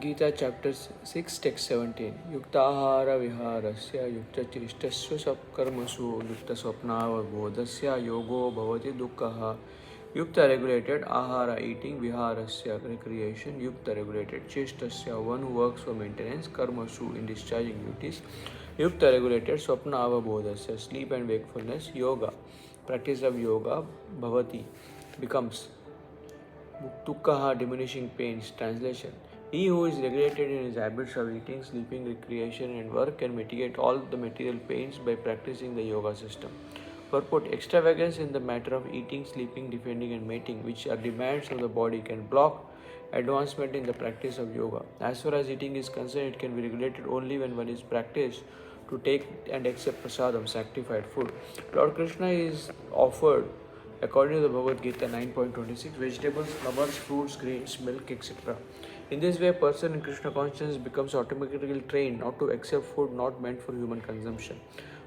Gita chapter 6 text 17 Yuktahara viharasya yukta chirishtasya sapkarmasu yukta swapnava bodhasya yogo bhavati dukkaha Yukta regulated ahara eating viharasya recreation yukta regulated chestasya one who works for maintenance karmasu in discharging duties Yukta regulated swapna avabodhasya sleep and wakefulness yoga practice of yoga bhavati becomes Tukkaha diminishing pains. Translation He who is regulated in his habits of eating, sleeping, recreation, and work can mitigate all the material pains by practicing the yoga system. Purport Extravagance in the matter of eating, sleeping, defending, and mating, which are demands of the body, can block advancement in the practice of yoga. As far as eating is concerned, it can be regulated only when one is practiced to take and accept prasadam, sanctified food. Lord Krishna is offered according to the Bhagavad Gita 9.26, vegetables, flowers, fruits, grains, milk, etc. In this way, a person in Krishna consciousness becomes automatically trained not to accept food not meant for human consumption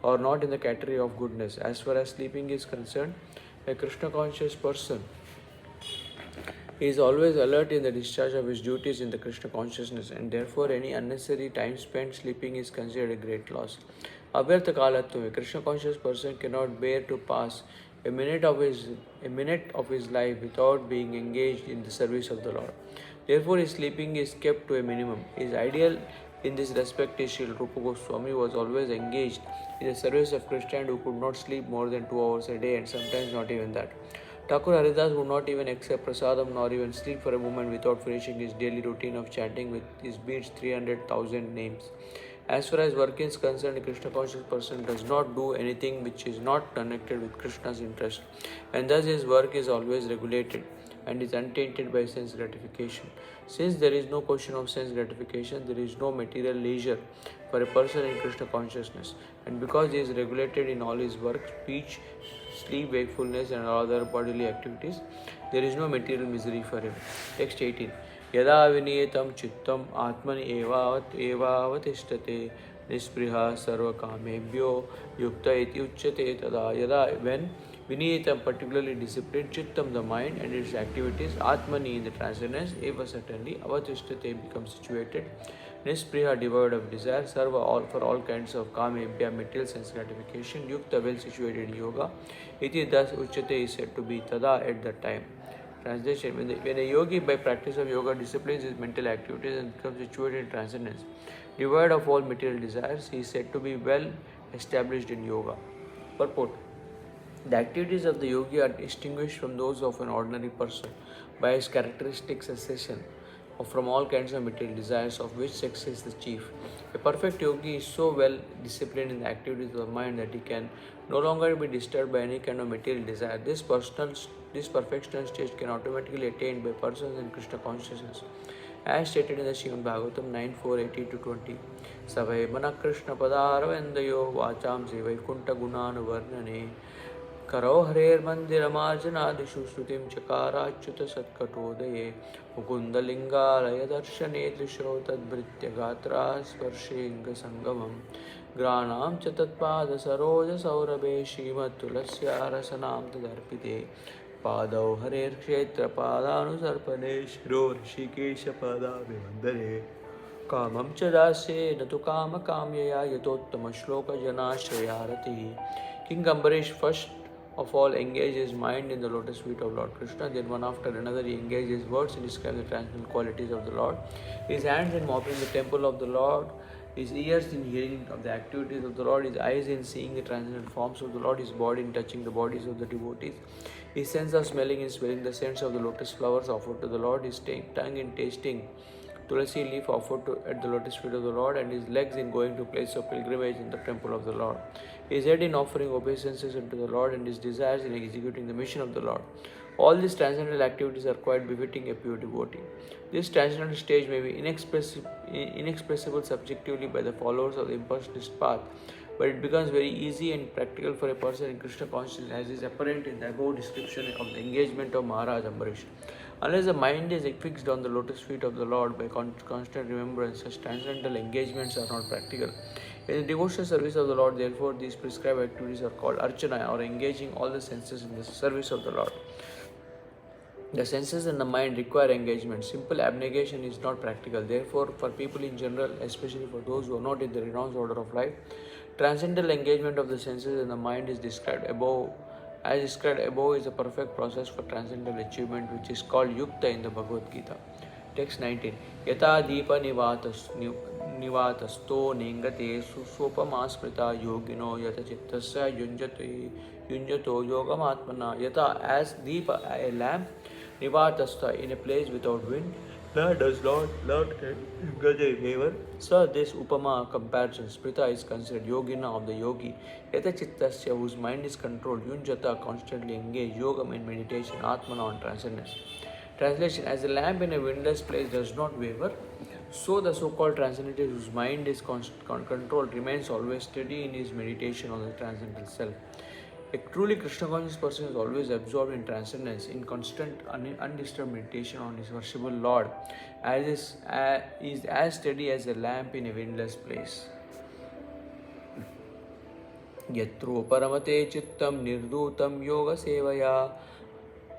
or not in the category of goodness. As far as sleeping is concerned, a Krishna conscious person is always alert in the discharge of his duties in the Krishna consciousness, and therefore any unnecessary time spent sleeping is considered a great loss. Avyartha kalatva, a Krishna conscious person cannot bear to pass a minute of his life without being engaged in the service of the Lord. Therefore, his sleeping is kept to a minimum. His ideal in this respect is Srila Rupa Goswami was always engaged in the service of Krishna and who could not sleep more than 2 hours a day and sometimes not even that. Thakur Haridas would not even accept prasadam nor even sleep for a moment without finishing his daily routine of chanting with his beads 300,000 names. As far as work is concerned, a Krishna conscious person does not do anything which is not connected with Krishna's interest, and thus his work is always regulated and is untainted by sense gratification. Since there is no question of sense gratification, there is no material leisure for a person in Krishna consciousness, and because he is regulated in all his work, speech, sleep, wakefulness, and all other bodily activities, there is no material misery for him. Text 18. यदा विनियतं चित्तम् आत्मनि एवावतिष्ठते निस्पृहा सर्वकामेभ्यो युक्त इति उच्यते तदा यदा when viniyatam particularly disciplined chittam the mind and its activities atmani in the transcendence eva certainly avatishtate becomes situated nispriha devoid of desire sarva all for all kinds of kamebhya material sense gratification yukta well situated in yoga iti thus uchyate is said to be tada at that time. Translation when a yogi by practice of yoga disciplines his mental activities and becomes situated in transcendence, devoid of all material desires, he is said to be well established in yoga. Purport The activities of the yogi are distinguished from those of an ordinary person by his characteristic cessation from all kinds of material desires, of which sex is the chief. A perfect yogi is so well disciplined in the activities of the mind that he can no longer be disturbed by any kind of material desire. This perfectional stage can automatically attained by persons in Krishna consciousness. As stated in the Srimad Bhagavatam 9:4-18-20. Savai mana Krishna padarvendayo vachamsi vaikunta gunanu varnane Karo Harer Mandiramajanadishu Shrutim Chakarachyuta Satkatodaya Mukundalingalaya Darshane Drisho Tadbritya Gatra Sparshinga Sangamam Granam Chatatpada Saroja Saurabe Shrimat Tulasya Rasanam Tadarpite Padau Harer Kshetra Padanusarpane Shiro Rishikesha Pada Vivandare Kamam Chadase Natu Kama Kamyaya Yatottama Shloka Janashrayarati King Ambarish first of all engage his mind in the lotus feet of Lord Krishna, then one after another he engages his words in describing the transcendental qualities of the Lord, his hands in mopping the temple of the Lord, his ears in hearing of the activities of the Lord, his eyes in seeing the transcendental forms of the Lord, his body in touching the bodies of the devotees, his sense of smelling in smelling the scents of the lotus flowers offered to the Lord, his tongue in tasting tulasi leaf offered at the lotus feet of the Lord, and his legs in going to place of pilgrimage in the temple of the Lord, his head in offering obeisances unto the Lord, and his desires in executing the mission of the Lord. All these transcendental activities are quite befitting a pure devotee. This transcendental stage may be inexpressible subjectively by the followers of the impersonalist path, but it becomes very easy and practical for a person in Krishna consciousness, as is apparent in the above description of the engagement of Maharaj Ambarish. Unless the mind is fixed on the lotus feet of the Lord by constant remembrance, such transcendental engagements are not practical. In the devotional service of the Lord, therefore, these prescribed activities are called archana, or engaging all the senses in the service of the Lord. The senses and the mind require engagement. Simple abnegation is not practical. Therefore, for people in general, especially for those who are not in the renounced order of life, transcendental engagement of the senses and the mind is described above. As described above is a perfect process for transcendental achievement, which is called yukta in the Bhagavad Gita. Text 19. Yata deepa nivatasto nengate susopama smrita yogino yata chittasya yunjato yogamatmana. Yata as deepa, a lamp, nivatasta, in a place without wind, does not engage in favor. So this upama comparison, smrita is considered yogina of the yogi. Yata chittasya, whose mind is controlled, yunjata, constantly engaged, yogam in meditation, atmana on transcendence. Translation: as a lamp in a windless place does not waver, so the so-called transcendental whose mind is controlled remains always steady in his meditation on the transcendental self. A truly Krishna conscious person is always absorbed in transcendence, in constant undisturbed meditation on his worshipable Lord, is as steady as a lamp in a windless place. Yatro paramate chittam nirdutam yoga sevaya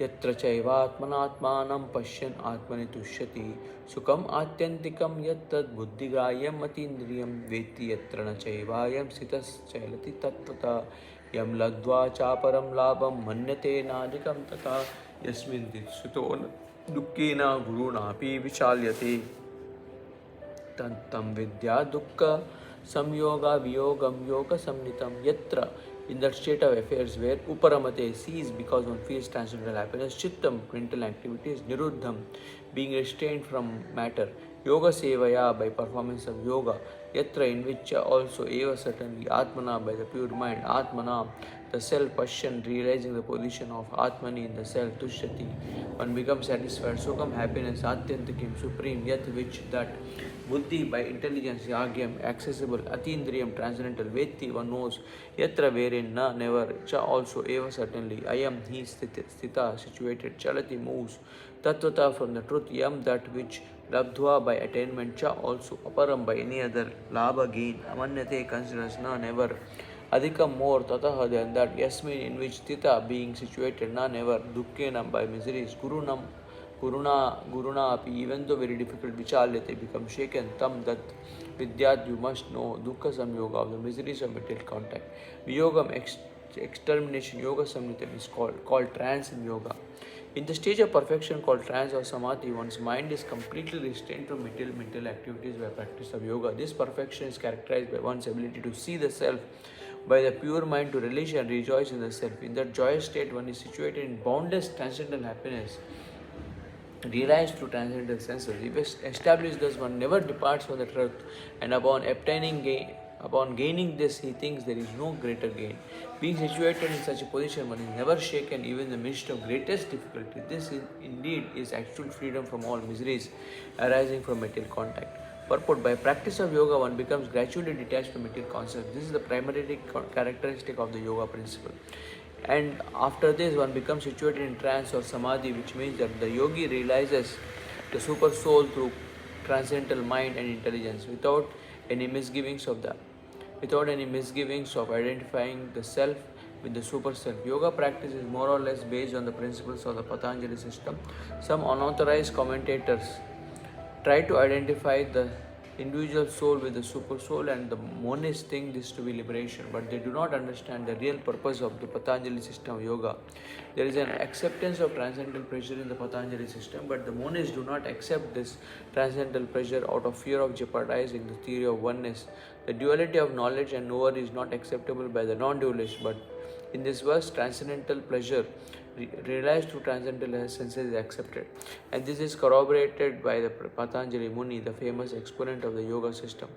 यत्र चैवात्मनात्मानं पश्यन् आत्मनि तुष्यति सुखम् आत्यन्तिकं यत्तद् बुद्धिग्राह्यम् अतीन्द्रियं वेत्ति यत्र न चैवायं स्थितश्चलति तत्त्वतः यं लब्ध्वा चापरं लाभं मन्यते नाधिकं तथा यस्मिन् दित्सुतो दुःखेन गुरुणापि विचाल्यते तन्तं विद्या दुःख संयोगा वियोगं योग संनितं यत्र. In that state of affairs where uparamate sees because one feels transcendental happiness, chittam mental activities, niruddham being restrained from matter, yoga sevaya by performance of yoga, yatra in which also eva certainly, atmana by the pure mind, atmana the self, passion realizing the position of atmani in the self, tushyati one becomes satisfied, sukam happiness, atyantikim supreme, yat which that, buddhi by intelligence, yagyam accessible, atindriyam transcendental, vetti one knows, yatra wherein na never, cha also eva certainly, ayam he sthita situated, chalati moves, tattvata from the truth, yam that which, labdhva by attainment, cha also, aparam by any other, labha gain, amanyate considers na never, adhikam more, tataha than that, yasmin in which sthita being situated, na never, dukkhenam by miseries, Guruna api, even though very difficult, vichalyate become shaken, tam that vidyat you must know, dukkha samyoga of the miseries of material contact. Viyogam extermination, yoga samnitam is called trance in yoga. In the stage of perfection called trance or samadhi, one's mind is completely restrained from material mental activities by practice of yoga. This perfection is characterized by one's ability to see the self by the pure mind, to relish and rejoice in the self. In that joyous state, one is situated in boundless transcendental happiness, realized through transcendental senses. If established thus, one never departs from the truth, and upon gaining this, he thinks there is no greater gain. Being situated in such a position, one is never shaken even in the midst of greatest difficulty. This indeed is actual freedom from all miseries arising from material contact. Purport: by practice of yoga, one becomes gradually detached from material concepts. This is the primary characteristic of the yoga principle. And after this, one becomes situated in trance or samadhi, which means that the yogi realizes the super soul through transcendental mind and intelligence without any misgivings of identifying the self with the super self. Yoga practice is more or less based on the principles of the Patanjali system. Some unauthorized commentators try to identify the individual soul with the super soul, and the monists think this to be liberation, but they do not understand the real purpose of the Patanjali system of yoga. There is an acceptance of transcendental pleasure in the Patanjali system, but the monists do not accept this transcendental pleasure out of fear of jeopardizing the theory of oneness. The duality of knowledge and knower is not acceptable by the non-dualists, but in this verse, transcendental pleasure realized through transcendental senses is accepted, and this is corroborated by the Patanjali Muni, the famous exponent of the yoga system.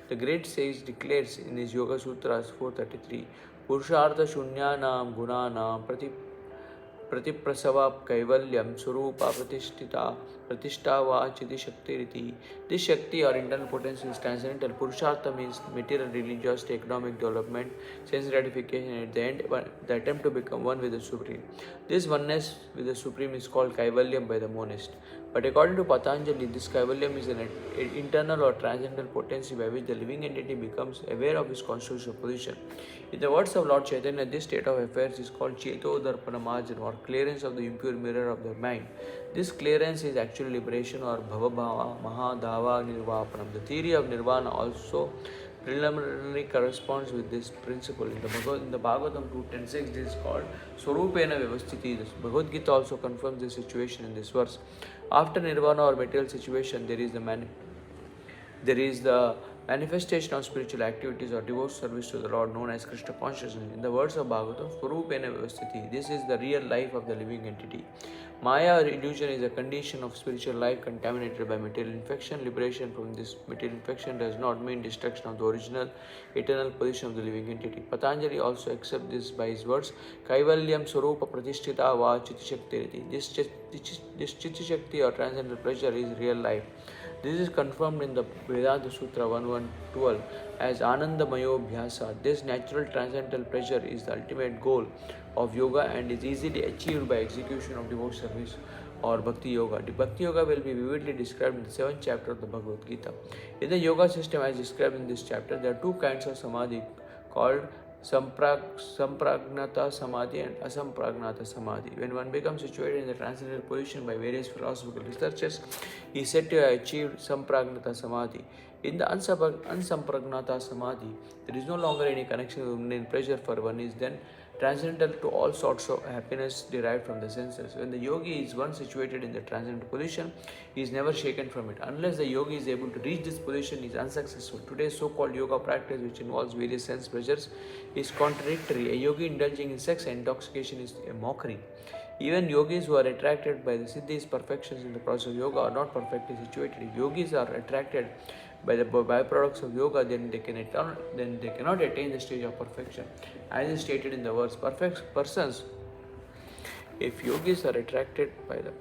The great sage declares in his Yoga Sutras 433, Purushartha Shunyanam Gunanam Pratiprasava Kaivalyam Surupa Pratishta va Chiti Shakti Riti. This Shakti or internal potency is transcendental. Purushartha means material, religious, economic development, sense gratification, and at the end, the attempt to become one with the Supreme. This oneness with the Supreme is called Kaivalyam by the monist. But according to Patanjali, this Kaivalyam is an internal or transcendental potency by which the living entity becomes aware of its constitutional position. In the words of Lord Chaitanya, this state of affairs is called Cheto Darpanamarjan or clearance of the impure mirror of the mind. This clearance is actually liberation or Bhavabhava Mahadava Nirvapanam. The theory of Nirvana also preliminarily corresponds with this principle. In the Bhagavatam 2.10.6, this is called Swarupena Vyavasthiti. The Bhagavad Gita also confirms this situation in this verse. After Nirvana or material situation, there is the manifestation of spiritual activities or devout service to the Lord known as Krishna consciousness. In the words of Bhagavatam, Swarupena Vyavasthiti, this is the real life of the living entity. Maya or illusion is a condition of spiritual life contaminated by material infection. Liberation from this material infection does not mean destruction of the original eternal position of the living entity. Patanjali also accepts this by his words, Kaivalyam Swarupa Pratishtita Va Chiti Shakti Riti. This Chiti Shakti or transcendental pleasure is real life. This is confirmed in the Vedanta Sutra 1112 as Anandamayo Bhyasa. This natural transcendental pleasure is the ultimate goal of yoga and is easily achieved by execution of devout service or Bhakti Yoga. The Bhakti Yoga will be vividly described in the 7th chapter of the Bhagavad Gita. In the yoga system as described in this chapter, there are two kinds of samadhi called Sampragnata Samadhi and Asampragnata Samadhi. When one becomes situated in the transcendental position by various philosophical researchers, he is said to have achieved Sampragnata Samadhi. In the Ansampragnata Samadhi, there is no longer any connection with mundane pleasure, for one is then transcendental to all sorts of happiness derived from the senses. When the yogi is once situated in the transcendental position, he is never shaken from it. Unless the yogi is able to reach this position, he is unsuccessful. Today's so-called yoga practice, which involves various sense pleasures, is contradictory. A yogi indulging in sex intoxication is a mockery. Even yogis who are attracted by the siddhis, perfections in the process of yoga, are not perfectly situated. If yogis are attracted by the byproducts of yoga, then they cannot attain the stage of perfection. As is stated in the verse, perfect persons, if yogis are attracted by the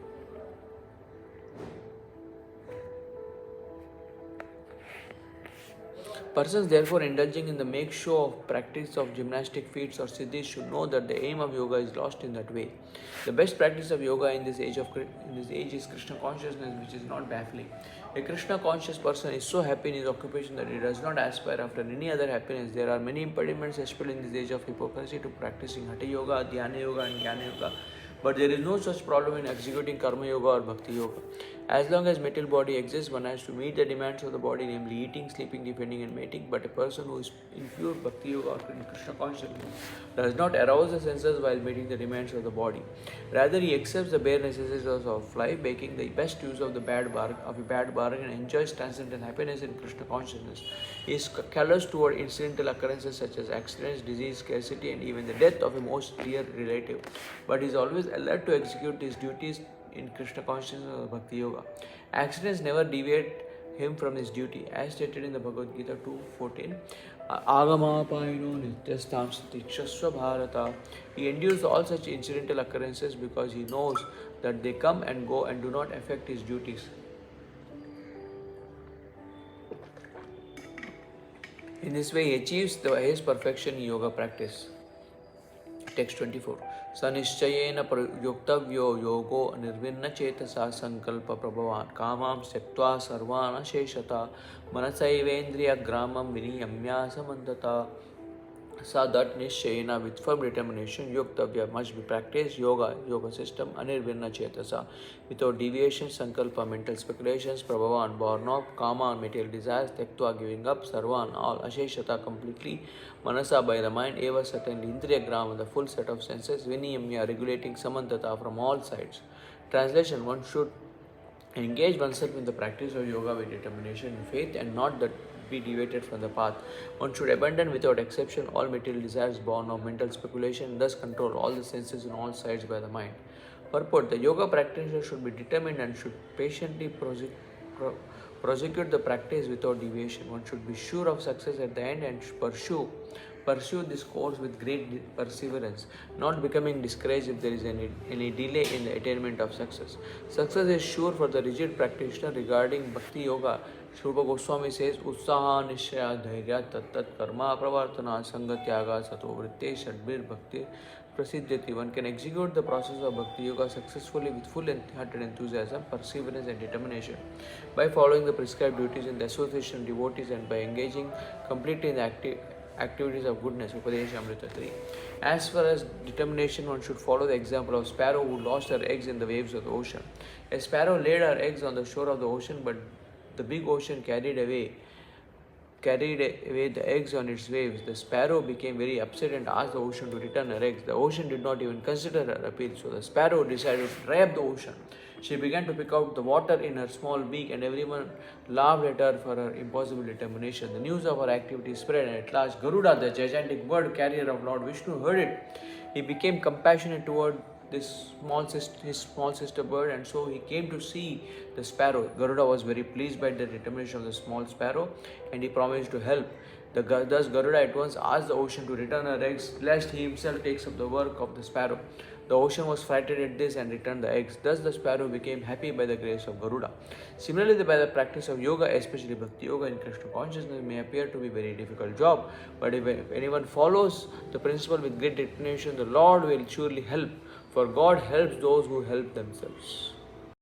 persons therefore indulging in the make show of practice of gymnastic feats or siddhis should know that the aim of yoga is lost in that way. The best practice of yoga in this age is Krishna consciousness, which is not baffling. A Krishna conscious person is so happy in his occupation that he does not aspire after any other happiness. There are many impediments, especially in this age of hypocrisy, to practicing Hatha Yoga, Dhyana Yoga and Jnana Yoga. But there is no such problem in executing Karma Yoga or Bhakti Yoga. As long as material body exists, one has to meet the demands of the body, namely eating, sleeping, defending and mating. But a person who is in pure Bhakti Yoga or in Krishna consciousness does not arouse the senses while meeting the demands of the body. Rather, he accepts the bare necessities of life, making the best use of a bad bargain and enjoys transcendental happiness in Krishna consciousness. He is callous toward incidental occurrences such as accidents, disease, scarcity and even the death of a most dear relative. But he is always alert to execute his duties in Krishna consciousness or Bhakti Yoga. Accidents never deviate him from his duty, as stated in the Bhagavad Gita 2.14. Agamapaino nityastam satikshasva bharata. He endures all such incidental occurrences because he knows that they come and go and do not affect his duties. In this way, he achieves the highest perfection in yoga practice. Text 24. Sanishchayena yoktavyo yogo nirvinna chetasa sankalpa prabhavan kamam sektva sarvana sheshata manasaivendriya gramam viniyamya samandata. So that nishchayena, with firm determination, yoktavya must be practiced, yoga system, anirvinna chetasa, without deviation, sankalpa, mental speculations, prabhavan, born of, kama, material desires, tektva, giving up, sarvan, all, asheshata, completely, manasa, by the mind, eva, certainly, indriya grama, the full set of senses, viniyamya, regulating samantata from all sides. Translation: one should engage oneself in the practice of yoga with determination and faith and not that be deviated from the path. One should abandon without exception all material desires born of mental speculation and thus control all the senses on all sides by the mind. Purport: the yoga practitioner should be determined and should patiently prosecute the practice without deviation. One should be sure of success at the end and pursue pursue this course with great perseverance, not becoming discouraged if there is any delay in the attainment of success. Success is sure for the rigid practitioner. Regarding Bhakti Yoga, Shrupa Goswami says, Utsaha Nishya Dhairya Tat Karma Pravartana Sangatyaga Sato Vritte Shadbir Bhakti Prasiddhati. One can execute the process of Bhakti Yoga successfully with full-hearted enthusiasm, perseverance and determination by following the prescribed duties in the association of devotees and by engaging completely in the activities of goodness. Upadesha Amrita 3. As far as determination, one should follow the example of sparrow who lost her eggs in the waves of the ocean. A sparrow laid her eggs on the shore of the ocean, but the big ocean carried away the eggs on its waves. The sparrow became very upset and asked the ocean to return her eggs. The ocean did not even consider her appeal, so the sparrow decided to dry up the ocean. She began to pick out the water in her small beak, and everyone laughed at her for her impossible determination. The news of her activity spread, and at last Garuda, the gigantic bird carrier of Lord Vishnu, heard it. He became compassionate toward his small sister bird, and so he came to see the sparrow. Garuda was very pleased by the determination of the small sparrow, and he promised to help. Thus Garuda at once asked the ocean to return her eggs, lest he himself takes up the work of the sparrow. The ocean was frightened at this and returned the eggs. Thus the sparrow became happy by the grace of Garuda. Similarly, by the practice of yoga, especially Bhakti Yoga in Krishna consciousness, may appear to be a very difficult job. But if anyone follows the principle with great determination, the Lord will surely help. For God helps those who help themselves.